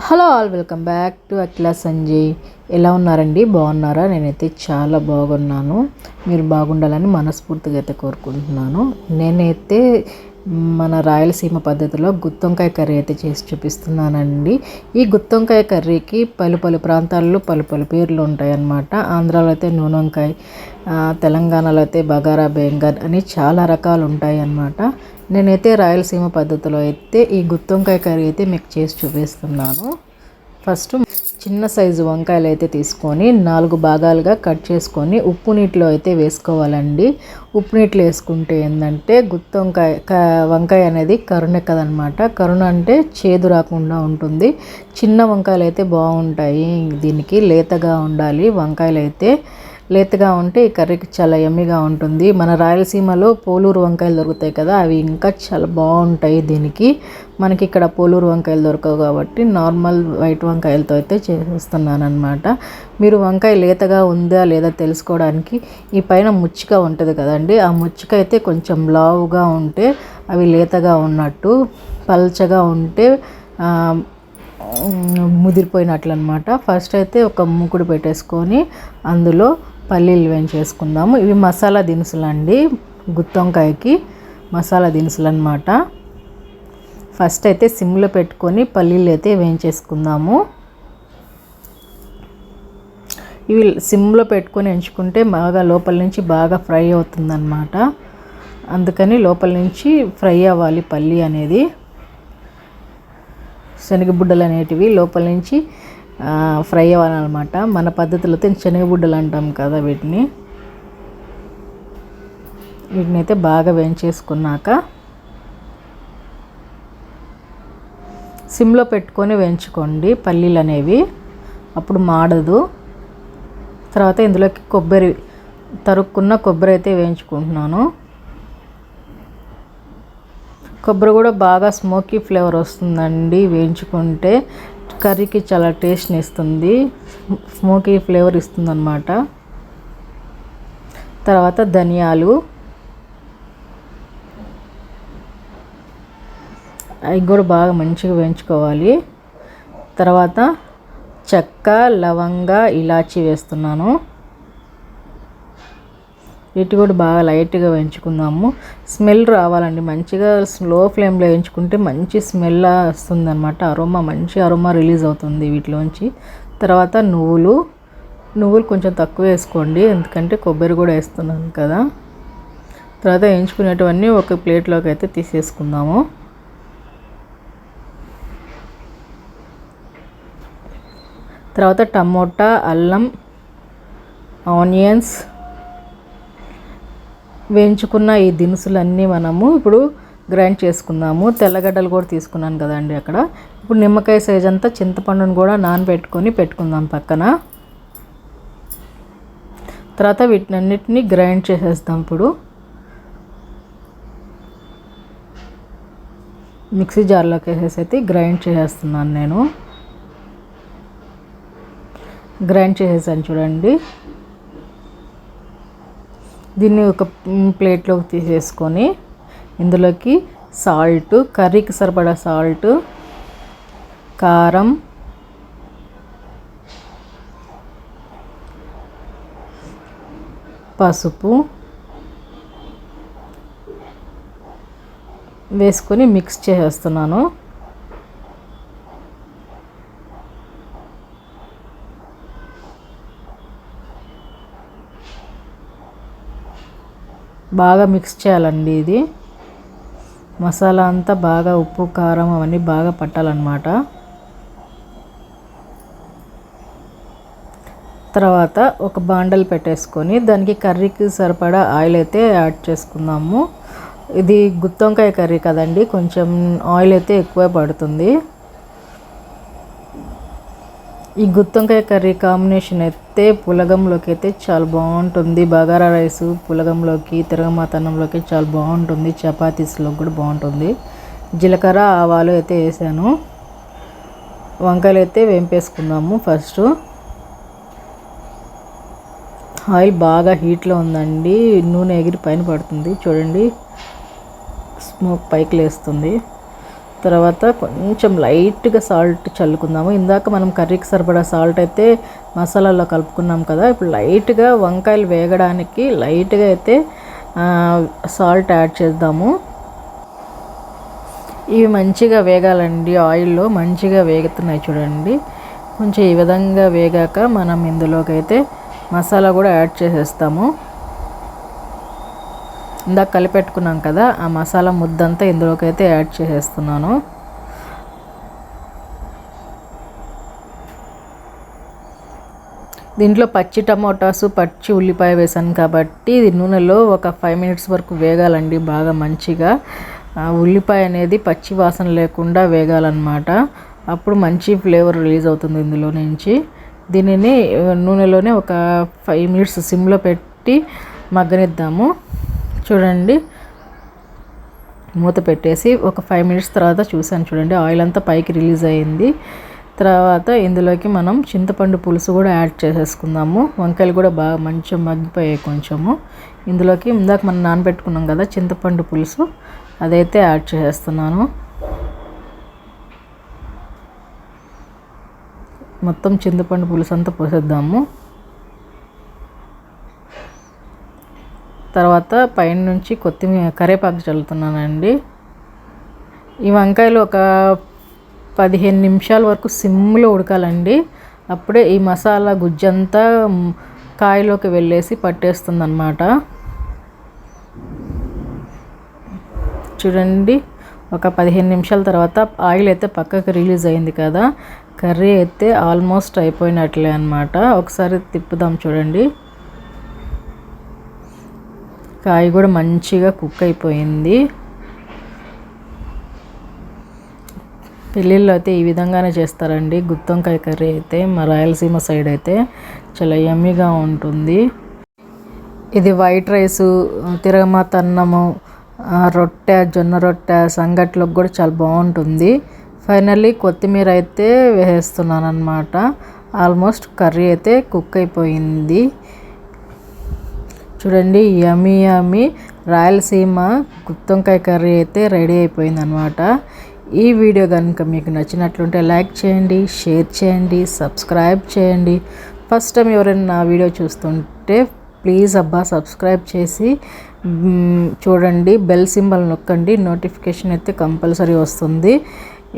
Hello all, welcome back to Akhila Sanjay. ఎలా ఉన్నారండి? బాగున్నారా? నేనైతే చాలా బాగున్నాను. మీరు బాగుండాలని మనస్ఫూర్తిగా అయితే కోరుకుంటున్నాను. నేనైతే మన రాయలసీమ పద్ధతిలో గుత్తొంకాయ కర్రీ అయితే చేసి చూపిస్తున్నానండి. ఈ గుత్తొంకాయ కర్రీకి పలు ప్రాంతాల్లో పలు పేర్లు ఉంటాయన్నమాట. ఆంధ్రాలో అయితే నూనెంకాయ, తెలంగాణలో అయితే బగారా బెంగన్ అని చాలా రకాలు ఉంటాయి అన్నమాట. నేనైతే రాయలసీమ పద్ధతిలో అయితే ఈ గుత్తొంకాయ కర్రీ అయితే మీకు చేసి చూపిస్తున్నాను. ఫస్ట్ చిన్న సైజు వంకాయలు అయితే తీసుకొని 4 భాగాలుగా కట్ చేసుకొని ఉప్పు నీటిలో అయితే వేసుకోవాలండి. ఉప్పు నీటిలో వేసుకుంటే ఏంటంటే వంకాయ అనేది కరుణెక్కదనమాట. కరుణ అంటే చేదు రాకుండా ఉంటుంది. చిన్న వంకాయలు అయితే బాగుంటాయి. దీనికి లేతగా ఉండాలి. వంకాయలు అయితే లేతగా ఉంటే ఈ కర్రీకి చాలా యమ్మీగా ఉంటుంది. మన రాయలసీమలో పోలూరు వంకాయలు దొరుకుతాయి కదా, అవి ఇంకా చాలా బాగుంటాయి. దీనికి మనకి ఇక్కడ పోలూరు వంకాయలు దొరకవు కాబట్టి నార్మల్ వైట్ వంకాయలతో అయితే చేస్తున్నాను అనమాట. మీరు వంకాయ లేతగా ఉందా లేదా తెలుసుకోవడానికి ఈ పైన ముచ్చిక ఉంటుంది కదండి, ఆ ముచ్చిక అయితే కొంచెం లావుగా ఉంటే అవి లేతగా ఉన్నట్టు, పల్చగా ఉంటే ముదిరిపోయినట్లు అనమాట. ఫస్ట్ అయితే ఒక మూకుడు పెట్టేసుకొని అందులో పల్లీలు వేయించేసుకుందాము. ఇవి మసాలా దినుసులు అండి, గుత్తొంకాయకి మసాలా దినుసులు అనమాట. ఫస్ట్ అయితే సిమ్లో పెట్టుకొని పల్లీలు అయితే వేయించేసుకుందాము. ఇవి సిమ్లో పెట్టుకొని ఎంచుకుంటే బాగా లోపల నుంచి బాగా ఫ్రై అవుతుందన్నమాట. అందుకని లోపల నుంచి ఫ్రై అవ్వాలి పల్లీ అనేది. శనగబుడ్డలు అనేటివి లోపల నుంచి ఫ్రై అవ్వాలన్నమాట. మన పద్ధతిలో శనగబుడ్డలు అంటాం కదా, వీటిని అయితే బాగా వేయించేసుకున్నాక సిమ్లో పెట్టుకొని వేయించుకోండి పల్లీలు అనేవి, అప్పుడు మాడదు. తర్వాత ఇందులోకి తరుక్కున్న కొబ్బరి అయితే వేయించుకుంటున్నాను. కొబ్బరి కూడా బాగా స్మోకీ ఫ్లేవర్ వస్తుందండి వేయించుకుంటే. కర్రీకి చాలా టేస్ట్ని ఇస్తుంది, స్మోకీ ఫ్లేవర్ ఇస్తుంది అన్నమాట. తర్వాత ధనియాలు, అవి కూడా బాగా మంచిగా వేయించుకోవాలి. తర్వాత చెక్క, లవంగ, ఇలాచి వేస్తున్నాను. వీటి కూడా బాగా లైట్గా వేయించుకుందాము. స్మెల్ రావాలండి మంచిగా. స్లో ఫ్లేమ్లో వేయించుకుంటే మంచి స్మెల్ వస్తుంది అనమాట. మంచి అరోమా రిలీజ్ అవుతుంది వీటిలోంచి. తర్వాత నువ్వులు కొంచెం తక్కువ వేసుకోండి, ఎందుకంటే కొబ్బరి కూడా వేస్తున్నాను కదా. తర్వాత వేయించుకునేటివన్నీ ఒక ప్లేట్లోకి అయితే తీసేసుకుందాము. తర్వాత టమోటా, అల్లం, ఆనియన్స్ వేయించుకున్న ఈ దినుసులన్నీ మనము ఇప్పుడు గ్రైండ్ చేసుకుందాము. తెల్లగడ్డలు కూడా తీసుకున్నాను కదండి అక్కడ. ఇప్పుడు నిమ్మకాయ సైజ్ అంతా చింతపండును కూడా పెట్టుకుందాం పక్కన. తర్వాత వీటినన్నిటిని గ్రైండ్ చేసేస్తాం. ఇప్పుడు మిక్సీ జార్లోకి వేసేసి అయితే గ్రైండ్ చేసేస్తున్నాను నేను. గ్రైండ్ చేసేసాను చూడండి. దీన్ని ఒక ప్లేట్లోకి తీసేసుకొని ఇందులోకి సాల్ట్, కర్రీకి సరిపడా సాల్ట్, కారం, పసుపు వేసుకొని మిక్స్ చేసేస్తున్నాను. బాగా మిక్స్ చేయాలండి. ఇది మసాలా అంతా బాగా ఉప్పు, కారం అవన్నీ బాగా పట్టాలన్నమాట. తర్వాత ఒక బాండల్ పెట్టేసుకొని దానికి కర్రీకి సరిపడా ఆయిల్ అయితే యాడ్ చేసుకుందాము. ఇది గుత్తొంకాయ కర్రీ కదండి, కొంచెం ఆయిల్ అయితే ఎక్కువ పడుతుంది. ఈ గుత్తొంకాయ కర్రీ కాంబినేషన్ అయితే పులగంలోకి అయితే చాలా బాగుంటుంది. బగారా రైస్ పులగంలోకి, తిరగమాతన్నంలోకి చాలా బాగుంటుంది. చపాతీస్లో కూడా బాగుంటుంది. జీలకర్ర, ఆవాలు అయితే వేసాను. వంకాయలు అయితే వేంపేసుకుందాము. ఫస్ట్ ఆయిల్ బాగా హీట్లో ఉందండి, నూనె ఎగిరి పైన పడుతుంది చూడండి, స్మోక్ పైకి లేస్తుంది. తర్వాత కొంచెం లైట్గా సాల్ట్ చల్లుకుందాము. ఇందాక మనం కర్రీకి సరిపడా సాల్ట్ అయితే మసాలాలో కలుపుకున్నాం కదా. ఇప్పుడు లైట్గా వంకాయలు వేగడానికి లైట్గా అయితే సాల్ట్ యాడ్ చేద్దాము. ఇవి మంచిగా వేగాలండి, ఆయిల్లో మంచిగా వేగుతున్నాయి చూడండి. కొంచెం ఈ విధంగా వేగాక మనం ఇందులోకి అయితే మసాలా కూడా యాడ్ చేసేస్తాము. ఇందాక కలిపెట్టుకున్నాం కదా, ఆ మసాలా ముద్దంతా ఇందులోకి అయితే యాడ్ చేసేస్తున్నాను. దీంట్లో పచ్చి టమోటాసు, పచ్చి ఉల్లిపాయ వేసాను కాబట్టి ఇది నూనెలో ఒక 5 మినిట్స్ వరకు వేగాలండి బాగా మంచిగా. ఉల్లిపాయ అనేది పచ్చి వాసన లేకుండా వేగాలన్నమాట. అప్పుడు మంచి ఫ్లేవర్ రిలీజ్ అవుతుంది ఇందులో నుంచి. దీనిని నూనెలోనే ఒక 5 మినిట్స్ సిమ్లో పెట్టి మగ్గనిద్దాము. చూడండి, మూత పెట్టేసి ఒక 5 మినిట్స్ తర్వాత చూసాను చూడండి, ఆయిల్ అంతా పైకి రిలీజ్ అయ్యింది. తర్వాత ఇందులోకి మనం చింతపండు పులుసు కూడా యాడ్ చేసేసుకుందాము. వంకాయలు కూడా బాగా మంచిగా మగ్గిపోయాయి కొంచెము. ఇందులోకి ఇందాక మనం నానబెట్టుకున్నాం కదా చింతపండు పులుసు, అదైతే యాడ్ చేసేస్తున్నాను. మొత్తం చింతపండు పులుసు అంతా పోసేద్దాము. తర్వాత పైన నుంచి కొత్తిమీర కరివేపాకు చల్లుతున్నానండి. ఈ వంకాయలు ఒక 15 నిమిషాల వరకు సిమ్లో ఉడకాలండి. అప్పుడే ఈ మసాలా గుజ్జంతా కాయలోకి వెళ్ళేసి పట్టేస్తుంది అన్నమాట. చూడండి, ఒక 15 నిమిషాల తర్వాత ఆయిల్ అయితే పక్కకు రిలీజ్ అయింది కదా. కర్రీ అయితే ఆల్మోస్ట్ అయిపోయినట్లే అన్నమాట. ఒకసారి తిప్పుదాం చూడండి. కాయ కూడా మంచిగా కుక్ అయిపోయింది. పెళ్ళిళ్ళు అయితే ఈ విధంగానే చేస్తారండి గుత్తొంకాయ కర్రీ అయితే. మా రాయలసీమ సైడ్ అయితే చాలా యమ్మీగా ఉంటుంది. ఇది వైట్ రైసు, తిరగమాత అన్నము, రొట్టె, జొన్న రొట్టె, సంగట్లోకి కూడా చాలా బాగుంటుంది. ఫైనల్లీ కొత్తిమీర అయితే వేసేస్తున్నాను అన్నమాట. ఆల్మోస్ట్ కర్రీ అయితే కుక్ అయిపోయింది. చూడండి, యమ్మీ రాయలసీమ గుత్తొంకాయ కర్రీ అయితే రెడీ అయిపోయింది అనమాట. ఈ వీడియో కనుక మీకు నచ్చినట్లుంటే లైక్ చేయండి, షేర్ చేయండి, సబ్స్క్రైబ్ చేయండి. ఫస్ట్ టైం ఎవరైనా నా వీడియో చూస్తుంటే ప్లీజ్ సబ్స్క్రైబ్ చేసి చూడండి, బెల్ సింబల్ నొక్కండి, నోటిఫికేషన్ అయితే కంపల్సరీ వస్తుంది.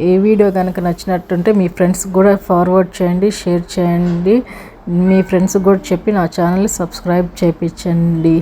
ఈ వీడియో కనుక నచ్చినట్టుంటే మీ ఫ్రెండ్స్కి కూడా ఫార్వర్డ్ చేయండి, షేర్ చేయండి. మీ ఫ్రెండ్స్కి కూడా చెప్పి నా ఛానల్ని సబ్స్క్రైబ్ చేయించండి.